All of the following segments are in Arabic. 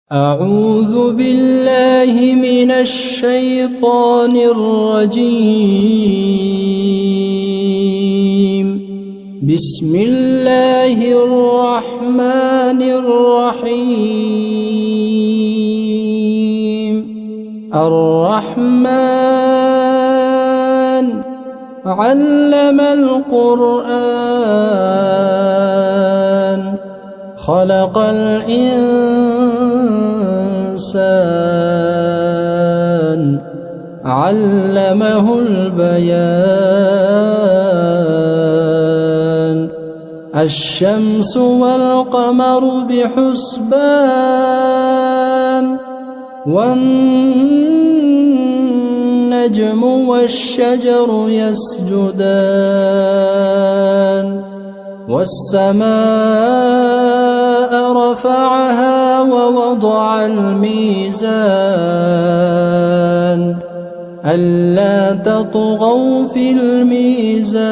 أعوذ بالله من الشيطان الرجيم. بسم الله الرحمن الرحيم. الرحمن علم القرآن خلق الإنسان علمه البيان. الشمس والقمر بحسبان والنجم والشجر يسجدان. والسماء رفعها ووضع الميزان ألا تطغوا في الميزان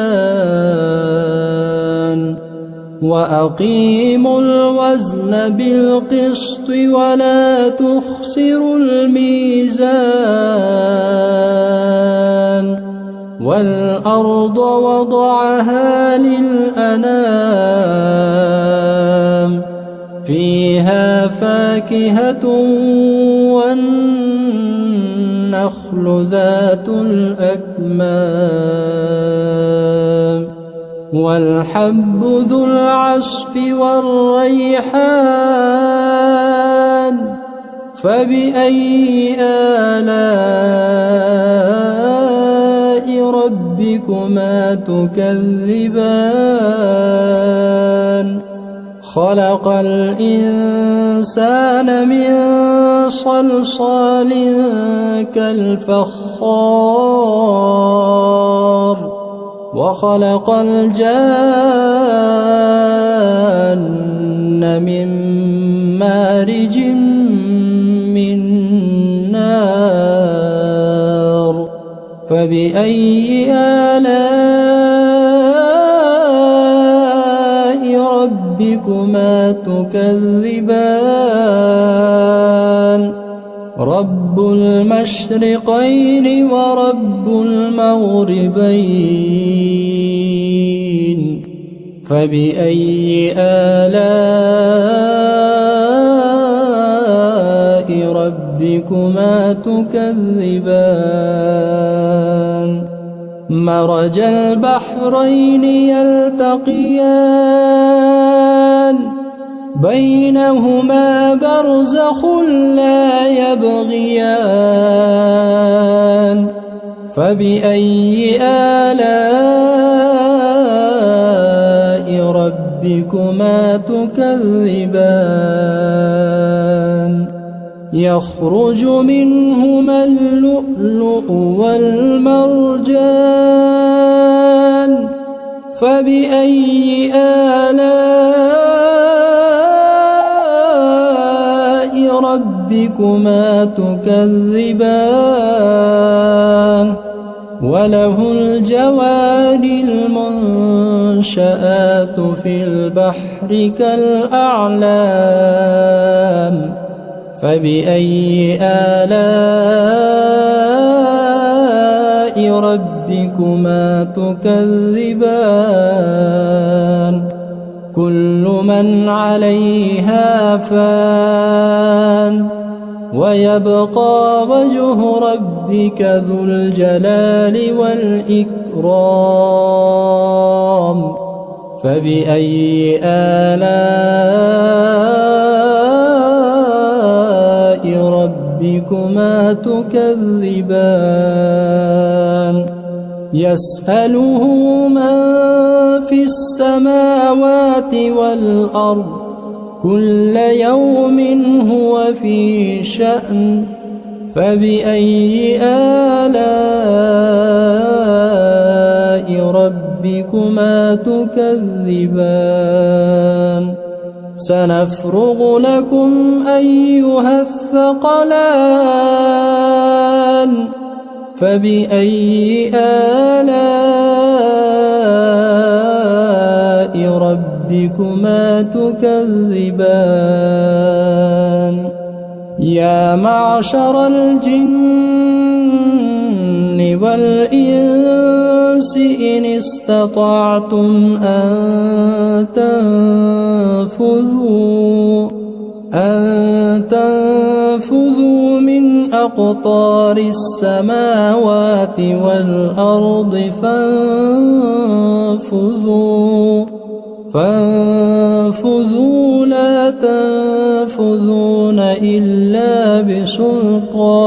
وأقيموا الوزن بالقسط ولا تخسروا الميزان. والأرض وضعها للأنام فيها فاكهة والنخل ذات الأكمام والحب ذو العصف والريحان فبأي آلاء ربكما تكذبان. خلق الإنسان من صلصال كالفخار وخلق الجان من مارج من نار فبأي آلاء ربكما تكذبان. رب المشرقين ورب المغربين فبأي آلاء ربكما تكذبان. مرج البحرين يلتقيان بينهما برزخ لا يبغيان فبأي آلاء ربكما تكذبان. يخرج منهما اللؤلؤ والمرجان فبأي آلاء ربكما تكذبان. وله الجوار المنشآت في البحر كالأعلام فبأي آلاء ربكما تكذبان. كل من عليها فان ويبقى وجه ربك ذو الجلال والإكرام فبأي آلاء ربكما تكذبان. يسأله من في السماوات والأرض كل يوم هو في شأن فبأي آلاء ربكما تكذبان. سنفرغ لكم أيها الثقلان فبأي آلاء ربكما تكذبان. يا معشر الجن والإنس إن استطعتم أن تنفذوا من أقطار السماوات والأرض فانفذوا لا تنفذون إلا بسلطان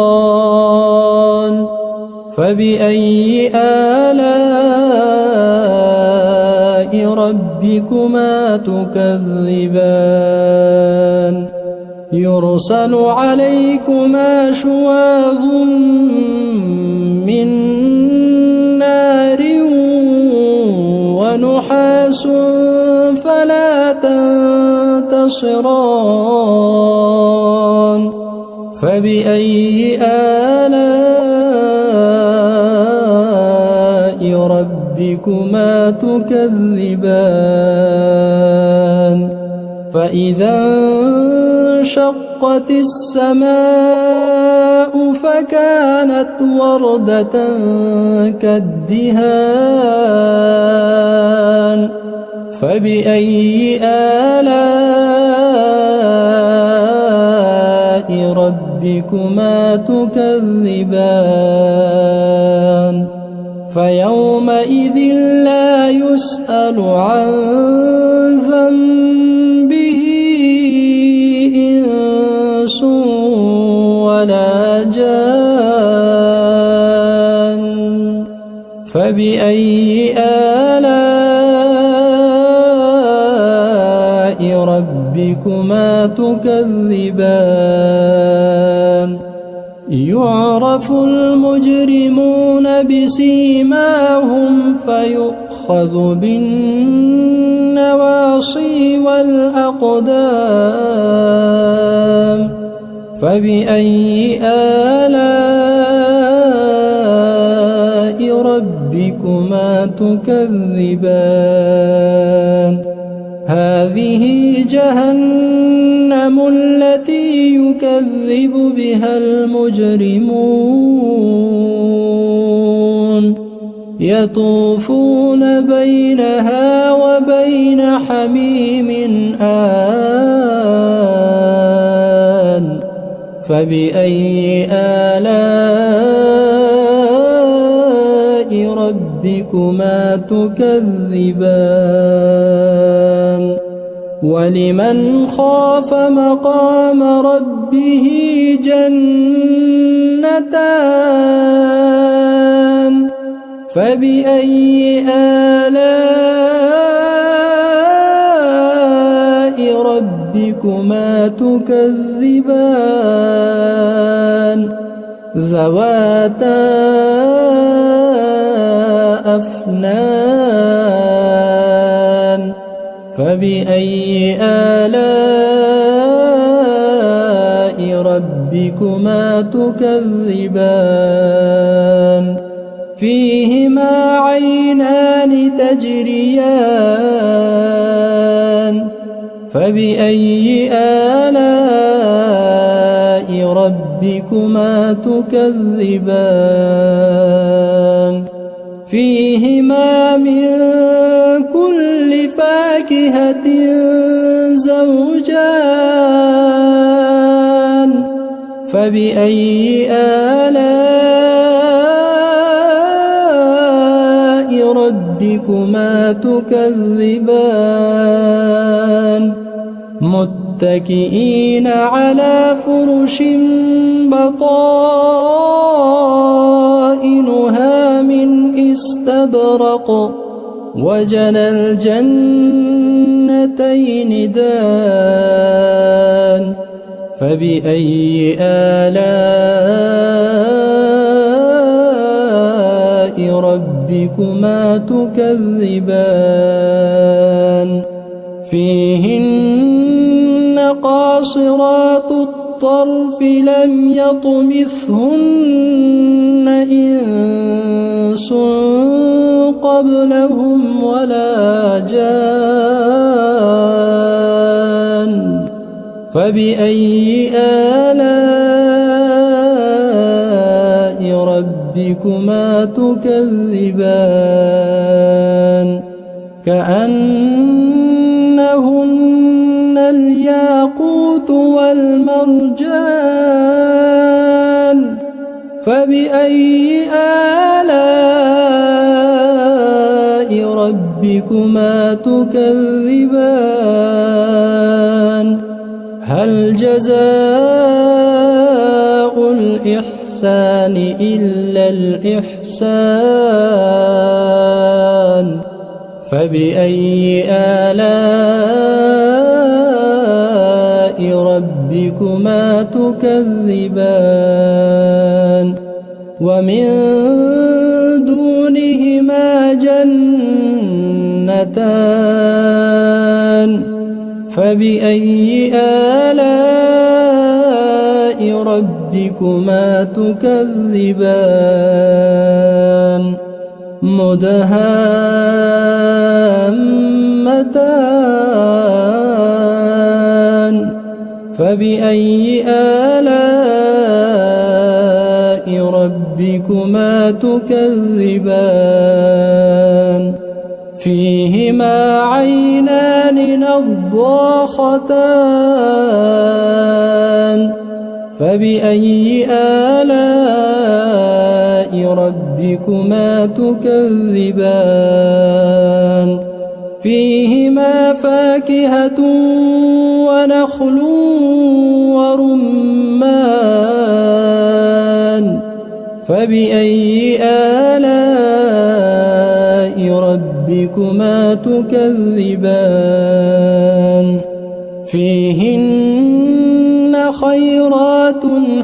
فبأي آلاء ربكما تكذبان يرسل عليكما شواظ من نار ونحاس فلا تنتصران فبأي آلاء ربكما تكذبان فإذا انشقت السماء فكانت وردة كالدهان فبأي آلاء ربكما تكذبان فيومئذ لا يسأل عن ذنبه إنس ولا جان فبأي آلاء ربكما تكذبان يعرف المجرمون بسيماهم فيؤخذ بالنواصي والأقدام فبأي آلاء ربكما تكذبان هذه جهنم التي يكذب بها المجرمون يطوفون بينها وبين حميم آن فبأي آلاء ربكما تكذبان ولمن خاف مقام ربه جنتان فبأي آلاء ربكما تكذبان ذواتا أفنان فبأي آلاء ربكما تكذبان فيهما عينان تجريان فبأي آلاء ربكما تكذبان فيهما من كل فاكهة زوجان فبأي آلاء ربكما تكذبان متكئين على فرش بطائنها من استبرق وجنى الجنتين دان فبأي آلاء ربكما تكذبان فيهن قاصرات الطرف لم يطمثهن إنس قبلهم ولا جان فبأي آلاء ربكما تكذبان كأنهن الياقوت والمرجان فبأي آلاء ربكما تكذبان هل جزاء الإحسان إلا الإحسان فبأي آلاء ربكما تكذبان ومن دونهما جنتان فبأي آلاء ربكما تكذبان مدهامتان فبأي آلاء ربكما تكذبان فيهما عينان نضاختان فبأي آلاء ربكما تكذبان فيهما فاكهة ونخل ورمان فبأي آلاء ربكما تكذبان فيهن خيرات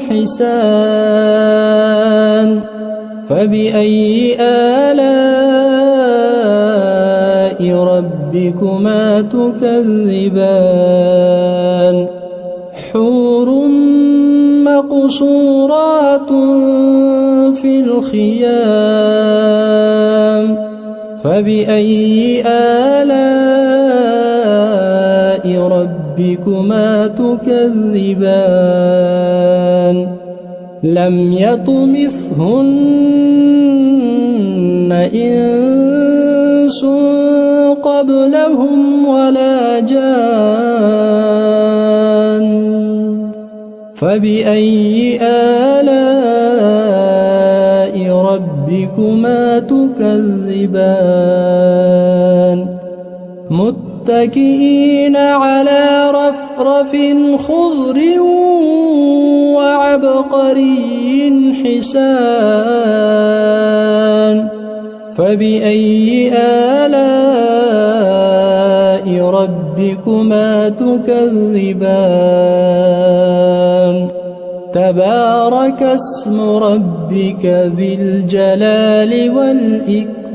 حسان فبأي آلاء ربكما تكذبان حور مقصورات في الخيام فبأي آلاء ربكما تكذبان لم يطمثهن إنس قبلهم ولا جان فبأي آلاء ربكما تكذبان متكئين على رفرف خضر وعبقري حسان فبأي آلاء ربكما تكذبان تبارك اسم ربك ذي الجلال والإكرام